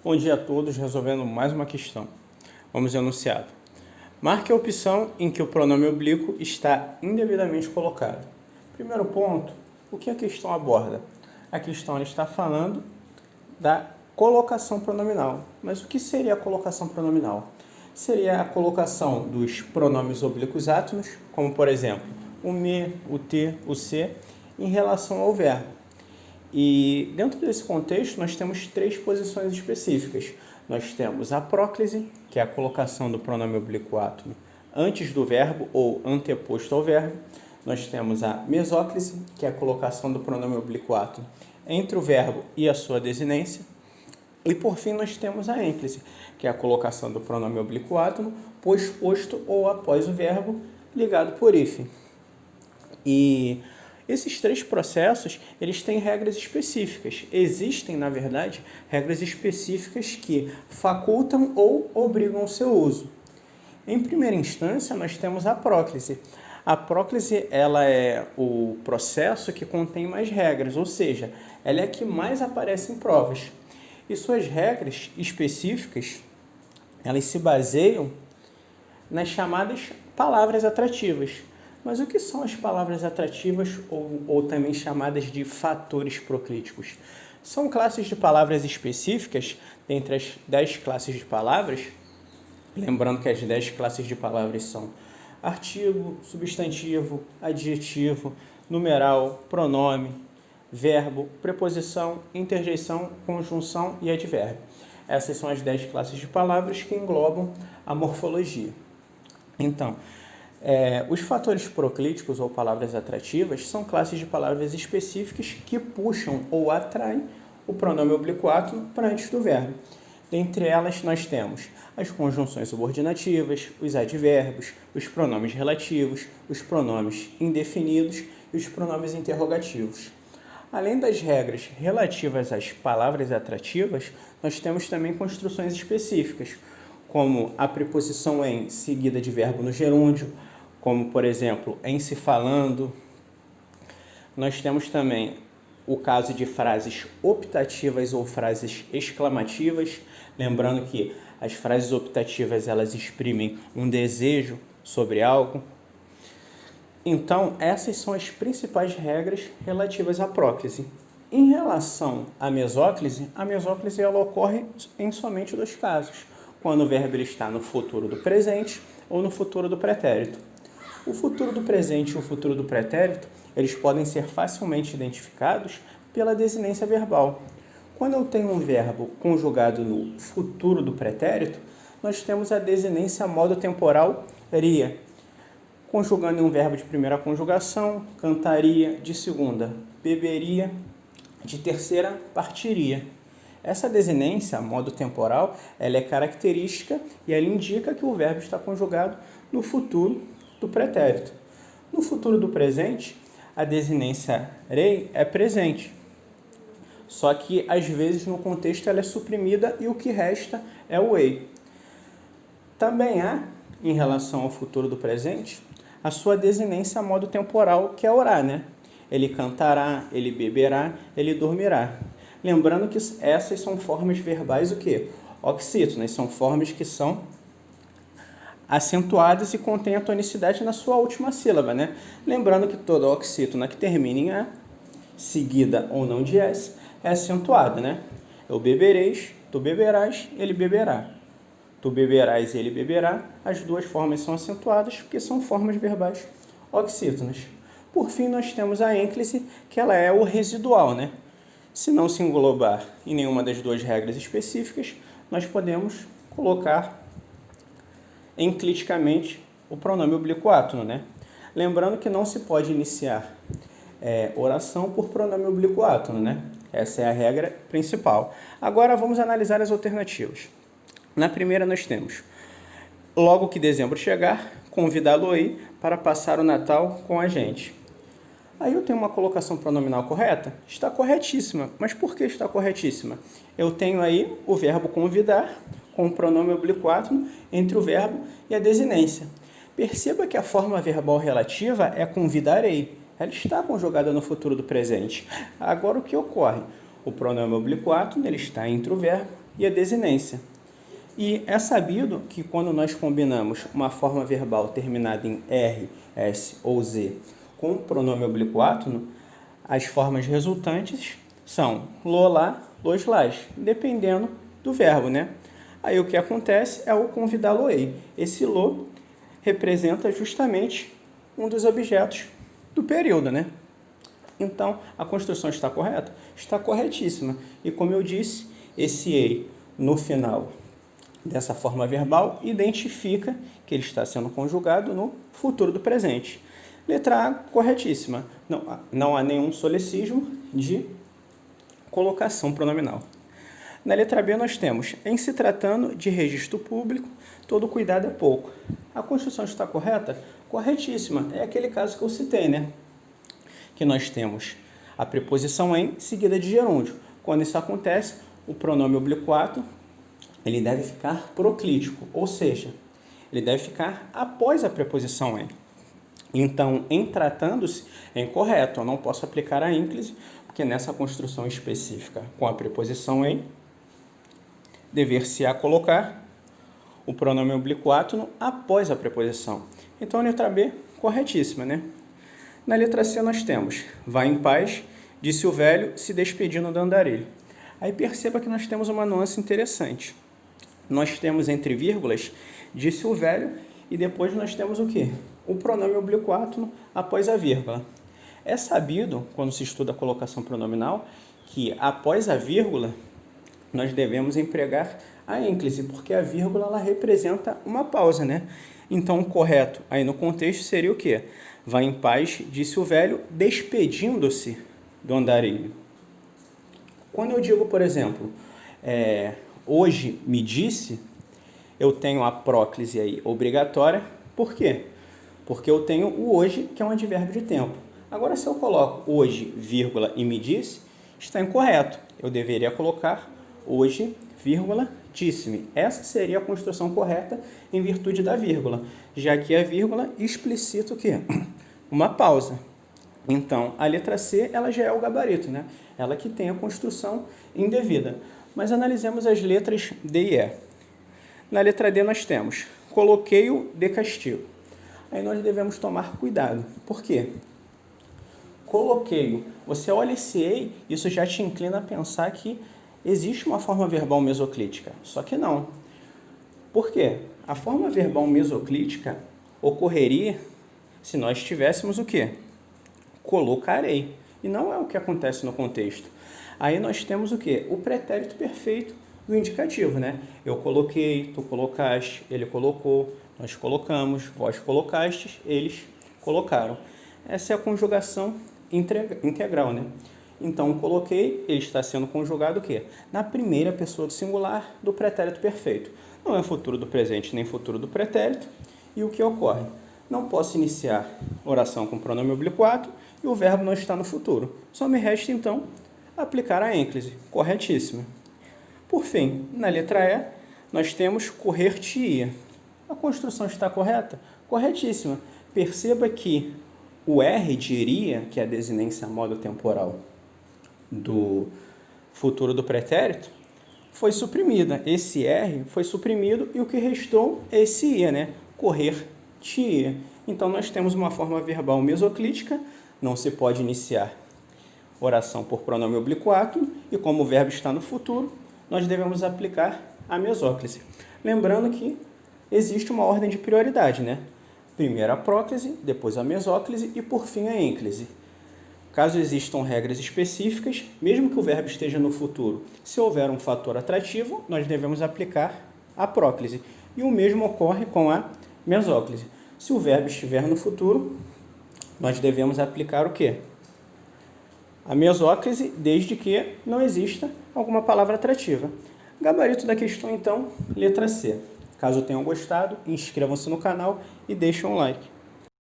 Bom dia a todos, resolvendo mais uma questão. Vamos ao enunciado. Marque a opção em que o pronome oblíquo está indevidamente colocado. Primeiro ponto, o que a questão aborda? A questão está falando da colocação pronominal. Mas o que seria a colocação pronominal? Seria a colocação dos pronomes oblíquos átonos, como por exemplo, o me, o te, o se, em relação ao verbo. E dentro desse contexto, nós temos três posições específicas. Nós temos a próclise, que é a colocação do pronome oblíquo átono antes do verbo ou anteposto ao verbo. Nós temos a mesóclise, que é a colocação do pronome oblíquo átono entre o verbo e a sua desinência. E por fim, nós temos a ênclise, que é a colocação do pronome oblíquo átono posposto ou após o verbo ligado por hífen. E esses três processos, eles têm regras específicas. Existem, na verdade, regras específicas que facultam ou obrigam o seu uso. Em primeira instância, nós temos a próclise. A próclise, ela é o processo que contém mais regras, ou seja, ela é a que mais aparece em provas. E suas regras específicas, elas se baseiam nas chamadas palavras atrativas. Mas o que são as palavras atrativas ou também chamadas de fatores proclíticos? São classes de palavras específicas dentre as 10 classes de palavras. Lembrando que as 10 classes de palavras são artigo, substantivo, adjetivo, numeral, pronome, verbo, preposição, interjeição, conjunção e advérbio. Essas são as 10 classes de palavras que englobam a morfologia. Então, os fatores proclíticos ou palavras atrativas são classes de palavras específicas que puxam ou atraem o pronome oblíquo átono para antes do verbo. Dentre elas, nós temos as conjunções subordinativas, os advérbios, os pronomes relativos, os pronomes indefinidos e os pronomes interrogativos. Além das regras relativas às palavras atrativas, nós temos também construções específicas, como a preposição em seguida de verbo no gerúndio, como, por exemplo, em se falando. Nós temos também o caso de frases optativas ou frases exclamativas, lembrando que as frases optativas elas exprimem um desejo sobre algo. Então, essas são as principais regras relativas à próclise. Em relação à mesóclise ela ocorre em somente dois casos, quando o verbo ele está no futuro do presente ou no futuro do pretérito. O futuro do presente e o futuro do pretérito, eles podem ser facilmente identificados pela desinência verbal. Quando eu tenho um verbo conjugado no futuro do pretérito, nós temos a desinência modo temporal ria. Conjugando em um verbo de primeira conjugação, cantaria, de segunda, beberia, de terceira, partiria. Essa desinência, modo temporal, ela é característica e ela indica que o verbo está conjugado no futuro do pretérito. No futuro do presente, a desinência rei é presente. Só que, às vezes, no contexto, ela é suprimida e o que resta é o ei. Também há, em relação ao futuro do presente, a sua desinência modo temporal, que é orar, né? Ele cantará, ele beberá, ele dormirá. Lembrando que essas são formas verbais o quê? Oxítonas, são formas que são acentuadas e contêm a tonicidade na sua última sílaba, né? Lembrando que toda oxítona que termina em A, seguida ou não de S, é acentuada, né? Eu bebereis, tu beberás, ele beberá. Tu beberás, ele beberá. As duas formas são acentuadas porque são formas verbais oxítonas. Por fim, nós temos a ênclise, que ela é o residual, né? Se não se englobar em nenhuma das duas regras específicas, nós podemos colocar encliticamente o pronome oblíquo átono, né? Lembrando que não se pode iniciar oração por pronome oblíquo átono, né? Essa é a regra principal. Agora vamos analisar as alternativas. Na primeira nós temos: logo que dezembro chegar, convidá-lo aí para passar o Natal com a gente. Aí eu tenho uma colocação pronominal correta? Está corretíssima. Mas por que está corretíssima? Eu tenho aí o verbo convidar com o pronome oblíquo átono entre o verbo e a desinência. Perceba que a forma verbal relativa é convidarei. Ela está conjugada no futuro do presente. Agora o que ocorre? O pronome oblíquo átono ele está entre o verbo e a desinência. E é sabido que quando nós combinamos uma forma verbal terminada em R, S ou Z com o pronome oblíquo átono, as formas resultantes são lolá, los, las, dependendo do verbo, né? Aí o que acontece é o convidá-lo-ei. Esse lo representa justamente um dos objetos do período, né? Então, a construção está correta? Está corretíssima. E como eu disse, esse ei no final dessa forma verbal identifica que ele está sendo conjugado no futuro do presente. Letra A, corretíssima. Não há nenhum solecismo de colocação pronominal. Na letra B nós temos, em se tratando de registro público, todo cuidado é pouco. A construção está correta? Corretíssima. É aquele caso que eu citei, né? Que nós temos a preposição em seguida de gerúndio. Quando isso acontece, o pronome oblíquo átono ele deve ficar proclítico, ou seja, ele deve ficar após a preposição em. Então, em tratando-se, é incorreto. Eu não posso aplicar a ínclise, porque nessa construção específica com a preposição em, dever-se-á colocar o pronome oblíquo átono após a preposição. Então, a letra B, corretíssima, né? Na letra C nós temos, vá em paz, disse o velho, se despedindo do andarilho. Aí perceba que nós temos uma nuance interessante. Nós temos entre vírgulas, disse o velho, e depois nós temos o quê? O pronome oblíquo átono após a vírgula. É sabido, quando se estuda a colocação pronominal, que após a vírgula, nós devemos empregar a ênclise, porque a vírgula ela representa uma pausa, né? Então, o correto aí no contexto seria o quê? Vá em paz, disse o velho, despedindo-se do andarilho. Quando eu digo, por exemplo, hoje me disse, eu tenho a próclise aí obrigatória. Por quê? Porque eu tenho o hoje, que é um advérbio de tempo. Agora, se eu coloco hoje, vírgula, e me disse, está incorreto. Eu deveria colocar hoje, vírgula, disse-me. Essa seria a construção correta em virtude da vírgula, já que a vírgula explicita o quê? Uma pausa. Então, a letra C, ela já é o gabarito, né? Ela que tem a construção indevida. Mas analisemos as letras D e E. Na letra D nós temos, coloquei-o de castigo. Aí nós devemos tomar cuidado. Por quê? Coloquei-o. Você olha esse ei, isso já te inclina a pensar que existe uma forma verbal mesoclítica. Só que não. Por quê? A forma verbal mesoclítica ocorreria se nós tivéssemos o quê? Colocarei. E não é o que acontece no contexto. Aí nós temos o quê? O pretérito perfeito do indicativo, né? Eu coloquei, tu colocaste, ele colocou, nós colocamos, vós colocastes, eles colocaram. Essa é a conjugação integral, né? Então, coloquei, ele está sendo conjugado o quê? Na primeira pessoa do singular do pretérito perfeito. Não é futuro do presente nem futuro do pretérito. E o que ocorre? Não posso iniciar oração com pronome oblíquo átono e o verbo não está no futuro. Só me resta, então, aplicar a ênclise. Corretíssima. Por fim, na letra E, nós temos correr-te-ia. A construção está correta? Corretíssima. Perceba que o R de iria, que é a desinência modo temporal do futuro do pretérito, foi suprimida. Esse R foi suprimido e o que restou é esse ia, né? Correr-te-ia. Então, nós temos uma forma verbal mesoclítica, não se pode iniciar oração por pronome oblíquo átono e como o verbo está no futuro, nós devemos aplicar a mesóclise. Lembrando que existe uma ordem de prioridade, né? Primeiro a próclise, depois a mesóclise e, por fim, a ênclise. Caso existam regras específicas, mesmo que o verbo esteja no futuro, se houver um fator atrativo, nós devemos aplicar a próclise. E o mesmo ocorre com a mesóclise. Se o verbo estiver no futuro, nós devemos aplicar o quê? A mesóclise, desde que não exista alguma palavra atrativa. Gabarito da questão, então, letra C. Caso tenham gostado, inscrevam-se no canal e deixem um like.